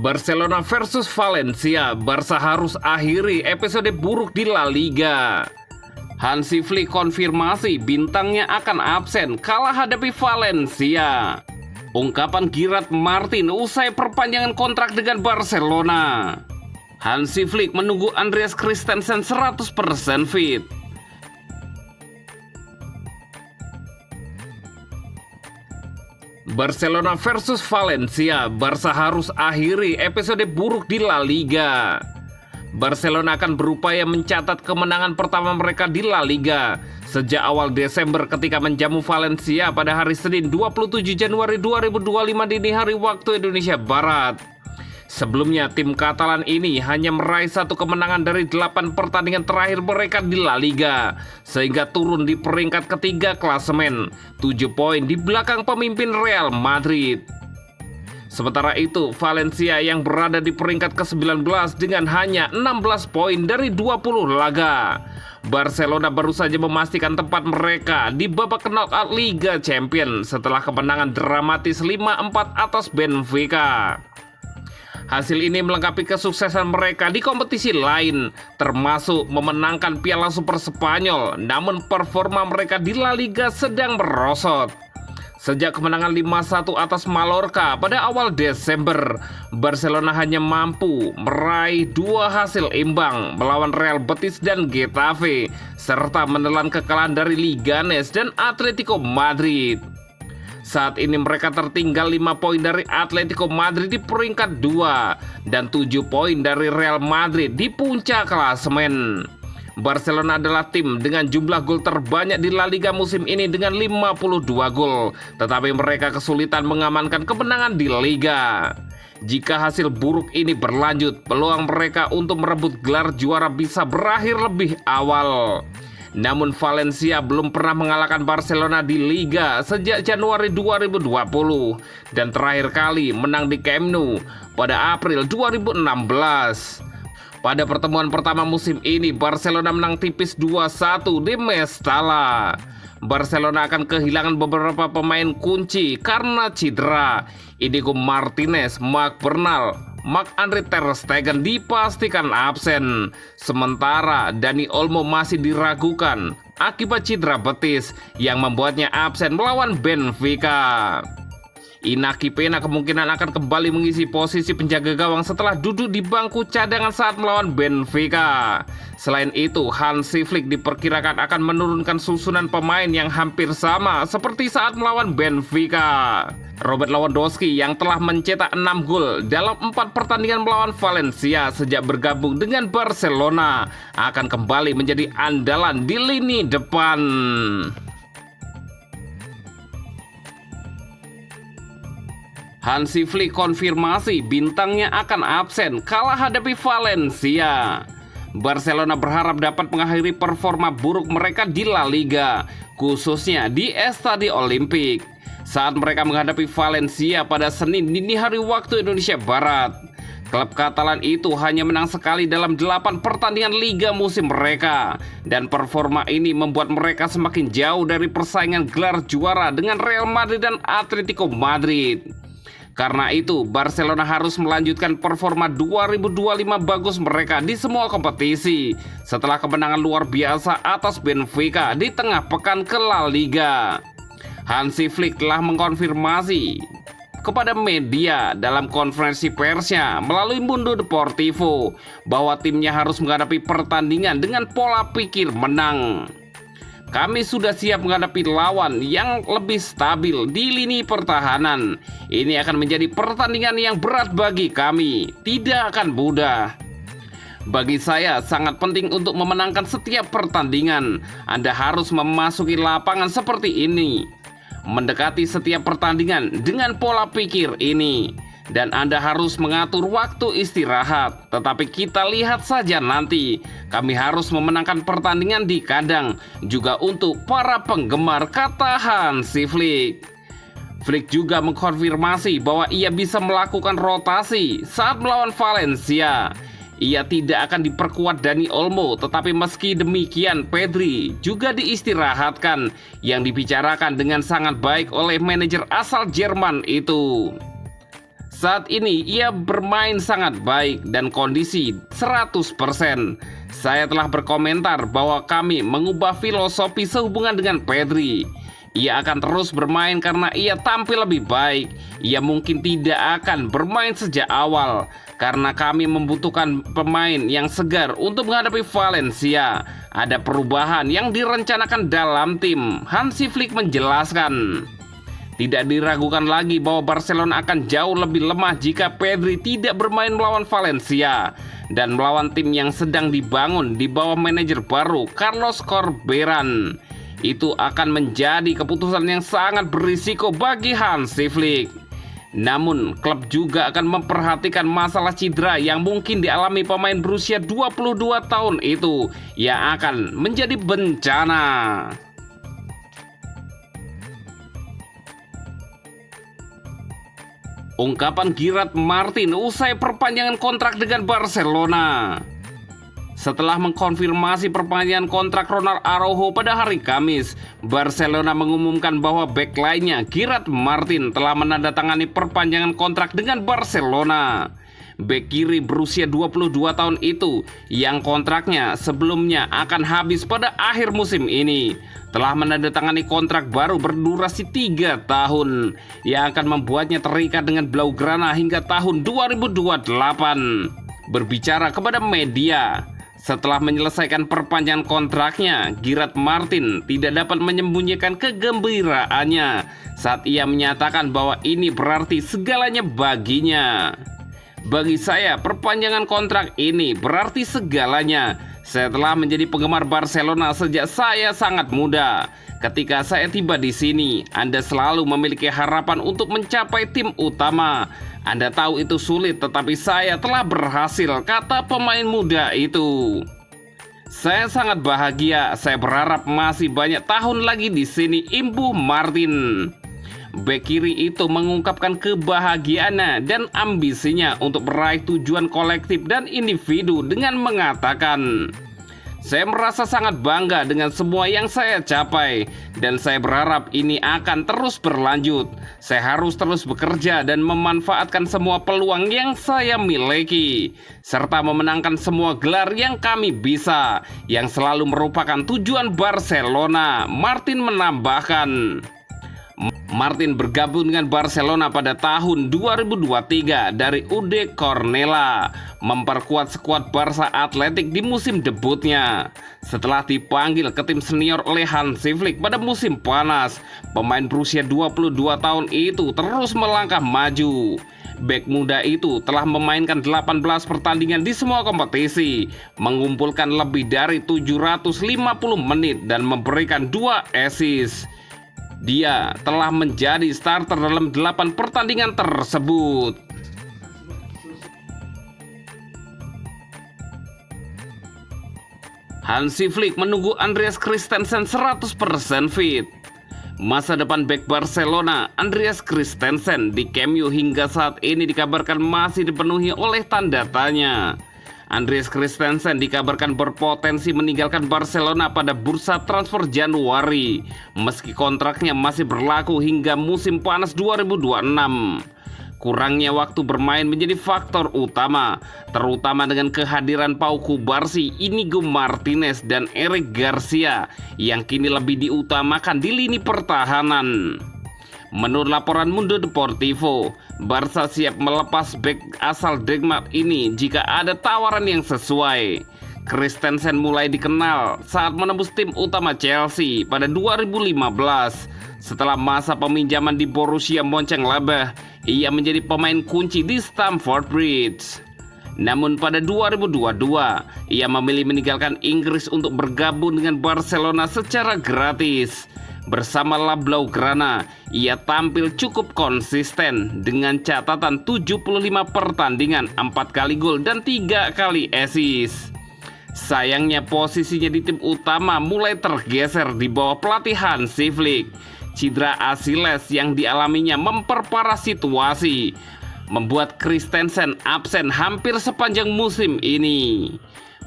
Barcelona versus Valencia, Barca harus akhiri episode buruk di La Liga. Hansi Flick konfirmasi bintangnya akan absen kalah hadapi Valencia. Ungkapan Gerard Martin usai perpanjangan kontrak dengan Barcelona. Hansi Flick menunggu Andreas Christensen 100% fit. Barcelona versus Valencia, Barca harus akhiri episode buruk di La Liga. Barcelona akan berupaya mencatat kemenangan pertama mereka di La Liga sejak awal Desember ketika menjamu Valencia pada hari Senin 27 Januari 2025 dini hari waktu Indonesia Barat. Sebelumnya tim Katalan ini hanya meraih 1 kemenangan dari 8 pertandingan terakhir mereka di La Liga, sehingga turun di peringkat ketiga klasemen, 7 poin di belakang pemimpin Real Madrid. Sementara itu, Valencia yang berada di peringkat ke-19 dengan hanya 16 poin dari 20 laga. Barcelona baru saja memastikan tempat mereka di babak knockout Liga Champions setelah kemenangan dramatis 5-4 atas Benfica. Hasil ini melengkapi kesuksesan mereka di kompetisi lain, termasuk memenangkan Piala Super Spanyol, namun performa mereka di La Liga sedang merosot. Sejak kemenangan 5-1 atas Mallorca pada awal Desember, Barcelona hanya mampu meraih 2 hasil imbang melawan Real Betis dan Getafe, serta menelan kekalahan dari Leganes dan Atletico Madrid. Saat ini mereka tertinggal 5 poin dari Atletico Madrid di peringkat 2 dan 7 poin dari Real Madrid di puncak klasemen. Barcelona adalah tim dengan jumlah gol terbanyak di La Liga musim ini dengan 52 gol, tetapi mereka kesulitan mengamankan kemenangan di Liga. Jika hasil buruk ini berlanjut, peluang mereka untuk merebut gelar juara bisa berakhir lebih awal. Namun Valencia belum pernah mengalahkan Barcelona di Liga sejak Januari 2020 dan terakhir kali menang di Camp Nou pada April 2016. Pada pertemuan pertama musim ini, Barcelona menang tipis 2-1 di Mestalla. Barcelona akan kehilangan beberapa pemain kunci karena cedera. Inigo Martinez, Marc Bernal, Marc-Andre ter Stegen dipastikan absen. Sementara Dani Olmo masih diragukan akibat cedera betis yang membuatnya absen melawan Benfica. Inaki Pena kemungkinan akan kembali mengisi posisi penjaga gawang setelah duduk di bangku cadangan saat melawan Benfica. Selain itu, Hansi Flick diperkirakan akan menurunkan susunan pemain yang hampir sama seperti saat melawan Benfica. Robert Lewandowski yang telah mencetak 6 gol dalam 4 pertandingan melawan Valencia sejak bergabung dengan Barcelona akan kembali menjadi andalan di lini depan. Hansi Flick konfirmasi bintangnya akan absen kalah hadapi Valencia. Barcelona berharap dapat mengakhiri performa buruk mereka di La Liga, khususnya di Estadio Olympic, saat mereka menghadapi Valencia pada Senin dini hari waktu Indonesia Barat. Klub Katalan itu hanya menang sekali dalam 8 pertandingan Liga musim mereka, dan performa ini membuat mereka semakin jauh dari persaingan gelar juara dengan Real Madrid dan Atletico Madrid. Karena itu, Barcelona harus melanjutkan performa 2025 bagus mereka di semua kompetisi setelah kemenangan luar biasa atas Benfica di tengah pekan ke La Liga. Hansi Flick telah mengkonfirmasi kepada media dalam konferensi persnya melalui Mundo Deportivo bahwa timnya harus menghadapi pertandingan dengan pola pikir menang. Kami sudah siap menghadapi lawan yang lebih stabil di lini pertahanan. Ini akan menjadi pertandingan yang berat bagi kami, tidak akan mudah. Bagi saya sangat penting untuk memenangkan setiap pertandingan. Anda harus memasuki lapangan seperti ini, mendekati setiap pertandingan dengan pola pikir ini, dan Anda harus mengatur waktu istirahat. Tetapi kita lihat saja nanti. Kami harus memenangkan pertandingan di kandang juga untuk para penggemar, kata Hansi Flick. Flick juga mengkonfirmasi bahwa ia bisa melakukan rotasi saat melawan Valencia. Ia tidak akan diperkuat Dani Olmo, tetapi meski demikian Pedri juga diistirahatkan, yang dibicarakan dengan sangat baik oleh manajer asal Jerman itu. Saat ini ia bermain sangat baik dan kondisi 100%. Saya telah berkomentar bahwa kami mengubah filosofi sehubungan dengan Pedri. Ia akan terus bermain karena ia tampil lebih baik. Ia mungkin tidak akan bermain sejak awal karena kami membutuhkan pemain yang segar untuk menghadapi Valencia. Ada perubahan yang direncanakan dalam tim, Hansi Flick menjelaskan. Tidak diragukan lagi bahwa Barcelona akan jauh lebih lemah jika Pedri tidak bermain melawan Valencia dan melawan tim yang sedang dibangun di bawah manajer baru Carlos Corberán. Itu akan menjadi keputusan yang sangat berisiko bagi Hansi Flick. Namun, klub juga akan memperhatikan masalah cedera yang mungkin dialami pemain berusia 22 tahun itu yang akan menjadi bencana. Ungkapan Gerard Martin usai perpanjangan kontrak dengan Barcelona. Setelah mengkonfirmasi perpanjangan kontrak Ronald Araujo pada hari Kamis, Barcelona mengumumkan bahwa bek lainnya Gerard Martin telah menandatangani perpanjangan kontrak dengan Barcelona. Bek kiri berusia 22 tahun itu yang kontraknya sebelumnya akan habis pada akhir musim ini telah menandatangani kontrak baru berdurasi 3 tahun yang akan membuatnya terikat dengan Blaugrana hingga tahun 2028. Berbicara kepada media setelah menyelesaikan perpanjangan kontraknya, Gerard Martin tidak dapat menyembunyikan kegembiraannya saat ia menyatakan bahwa ini berarti segalanya baginya. Bagi saya, perpanjangan kontrak ini berarti segalanya. Saya telah menjadi penggemar Barcelona sejak saya sangat muda. Ketika saya tiba di sini, Anda selalu memiliki harapan untuk mencapai tim utama. Anda tahu itu sulit, tetapi saya telah berhasil, kata pemain muda itu. Saya sangat bahagia. Saya berharap masih banyak tahun lagi di sini, imbuh Martin. Bek kiri itu mengungkapkan kebahagiaannya dan ambisinya untuk meraih tujuan kolektif dan individu dengan mengatakan, "Saya merasa sangat bangga dengan semua yang saya capai dan saya berharap ini akan terus berlanjut. Saya harus terus bekerja dan memanfaatkan semua peluang yang saya miliki serta memenangkan semua gelar yang kami bisa, yang selalu merupakan tujuan Barcelona," Martin menambahkan. Martin bergabung dengan Barcelona pada tahun 2023 dari UD Cornellà, memperkuat skuad Barca Athletic di musim debutnya. Setelah dipanggil ke tim senior oleh Hansi Flick pada musim panas, pemain berusia 22 tahun itu terus melangkah maju. Bek muda itu telah memainkan 18 pertandingan di semua kompetisi, mengumpulkan lebih dari 750 menit dan memberikan 2 assist. Dia telah menjadi starter dalam 8 pertandingan tersebut. Hansi Flick menunggu Andreas Christensen 100% fit. Masa depan bek Barcelona, Andreas Christensen di Camp Nou hingga saat ini dikabarkan masih dipenuhi oleh tanda tanya. Andreas Christensen dikabarkan berpotensi meninggalkan Barcelona pada bursa transfer Januari, meski kontraknya masih berlaku hingga musim panas 2026. Kurangnya waktu bermain menjadi faktor utama, terutama dengan kehadiran Pau Cubarsí, Inigo Martinez, dan Eric Garcia yang kini lebih diutamakan di lini pertahanan. Menurut laporan Mundo Deportivo, Barca siap melepas bek asal Denmark ini jika ada tawaran yang sesuai. Christensen mulai dikenal saat menembus tim utama Chelsea pada 2015. Setelah masa peminjaman di Borussia Mönchengladbach, ia menjadi pemain kunci di Stamford Bridge. Namun pada 2022, ia memilih meninggalkan Inggris untuk bergabung dengan Barcelona secara gratis. Bersama La Blaugrana, ia tampil cukup konsisten dengan catatan 75 pertandingan, 4 kali gol dan 3 kali assist. Sayangnya posisinya di tim utama mulai tergeser di bawah pelatih Hansi Flick. Cedera Achilles yang dialaminya memperparah situasi, membuat Christensen absen hampir sepanjang musim ini.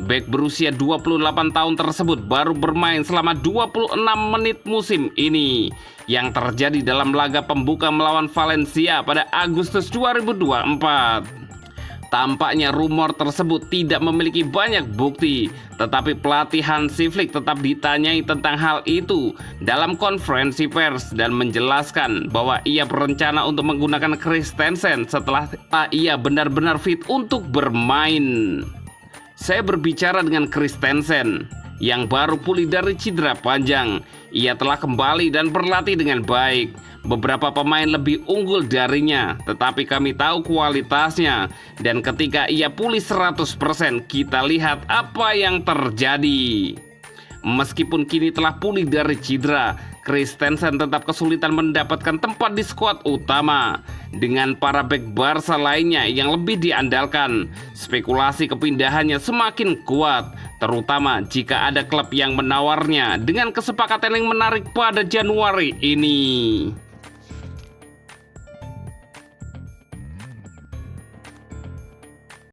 Bek berusia 28 tahun tersebut baru bermain selama 26 menit musim ini yang terjadi dalam laga pembuka melawan Valencia pada Agustus 2024. Tampaknya rumor tersebut tidak memiliki banyak bukti, tetapi pelatih Hansi Flick tetap ditanyai tentang hal itu dalam konferensi pers dan menjelaskan bahwa ia berencana untuk menggunakan Christensen setelah ia benar-benar fit untuk bermain. Saya berbicara dengan Christensen yang baru pulih dari cedera panjang. Ia telah kembali dan berlatih dengan baik. Beberapa pemain lebih unggul darinya, tetapi kami tahu kualitasnya. Dan ketika ia pulih 100%, kita lihat apa yang terjadi. Meskipun kini telah pulih dari cedera, Christensen tetap kesulitan mendapatkan tempat di skuad utama dengan para bek Barca lainnya yang lebih diandalkan. Spekulasi kepindahannya semakin kuat, terutama jika ada klub yang menawarnya dengan kesepakatan yang menarik pada Januari ini.